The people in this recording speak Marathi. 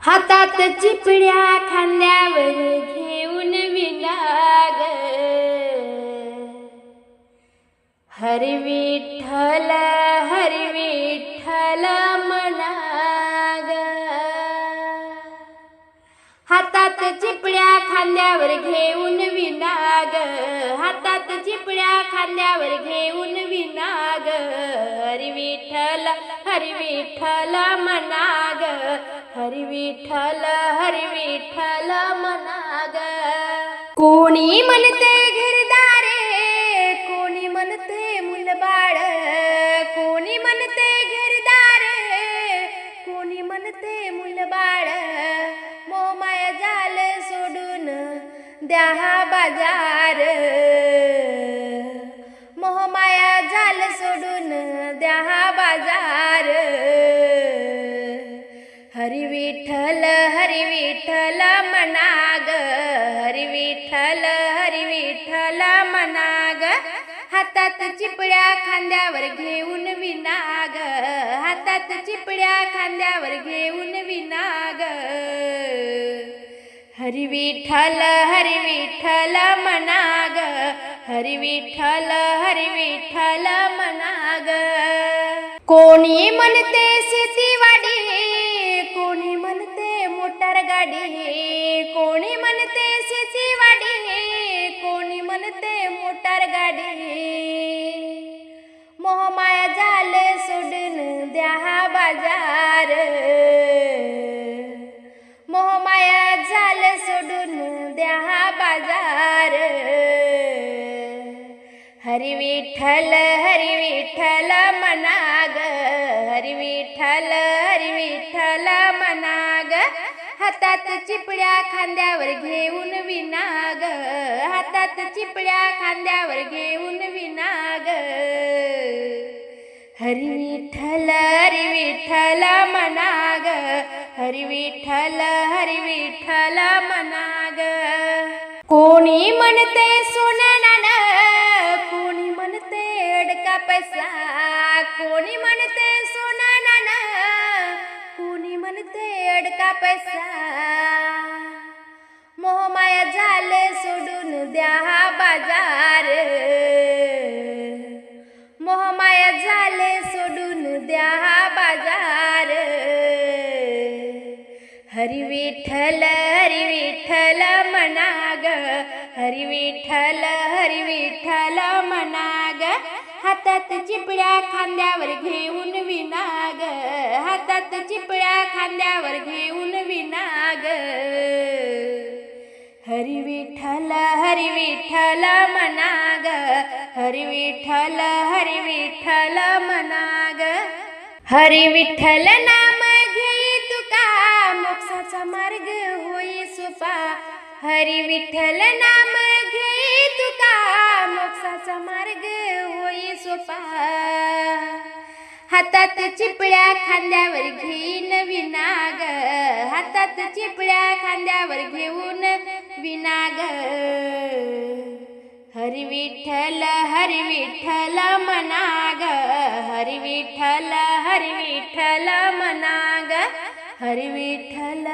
हातात चिपड्या खांद्यावर घेऊन विलाग हरी विठ्ठल म्हणाग। हातात चिपड्या खांद्यावर घेऊन विनाग, हातात चिपड्या खांद्यावर घेऊन विनाग हरी विठ्ठल म्हणाग, हरी विठ्ठल म्हणाग। कोणी म्हणते घरदारे, कोणी म्हणते मुलबाळ, कोणी म्हणते घरदारे, कोणी म्हणते मुलबाळ, मोमाया जाल सोडून द्या हा बाजार, मोहमाया जाल सोडून द्या हा बाजार। हरी विठ्ठल म्हणाग, हरी विठ्ठल म्हणाग। हातात चिपड्या खांद्यावर घेऊन विनाग, हातात चिपड्या खांद्यावर घेऊन विनाग हरी विठ्ठल म्हणाग, हरी विठ्ठल म्हणाग। कोणी म्हणते शेतीवाडी, कोणी म्हणते मोटार गाडी, कोणी म्हणते शेतीवाडी, कोणी म्हणते मोटार गाडी, मोहमाया जाल सोडून द्या हा बाजार, मोहमाया जाल सोडून द्या हा बाजार। हरी विठ्ठल म्हणाग, हरी विठ्ठल म्हणाग। हातात चिपड्या खांद्यावर घेऊन विनाग, हातात चिपड्या खांद्यावर घेऊन विनाग हरी विठ्ठल म्हणाग, हरी विठ्ठल म्हणाग। कोणी म्हणते सोन्यानं, कोणी म्हणते अडका पैसा, कोणी म्हणते सोन्यानं, कोणी म्हणते अडका पैसा, मोहमाया जाल सोडून द्या हा बाजार, मोहमाया जाल सोडून द्या हा बाजार। हरी विठ्ठल म्हणाग, हरी विठ्ठल म्हणाग। हातात चिपड्या खांद्यावर घेऊन विनाग, हातात चिपड्या खांद्यावर घेऊन विनाग हरी विठ्ठल म्हणाग, हरी विठ्ठल म्हणाग। हरी विठ्ठल नाम घेई तुका, मोक्षाचा मार्ग होई सोपा, हरी विठ्ठल नाम घेई तुका, मोक्षाचा मार्ग होई सोपा। हातात चिपड्या खांद्यावर घेईन विनाग, हातात चिपड्या खांद्यावर घेऊन विनाग हरी विठ्ठल म्हणाग, हरी विठ्ठल म्हणाग, हरी विठ्ठल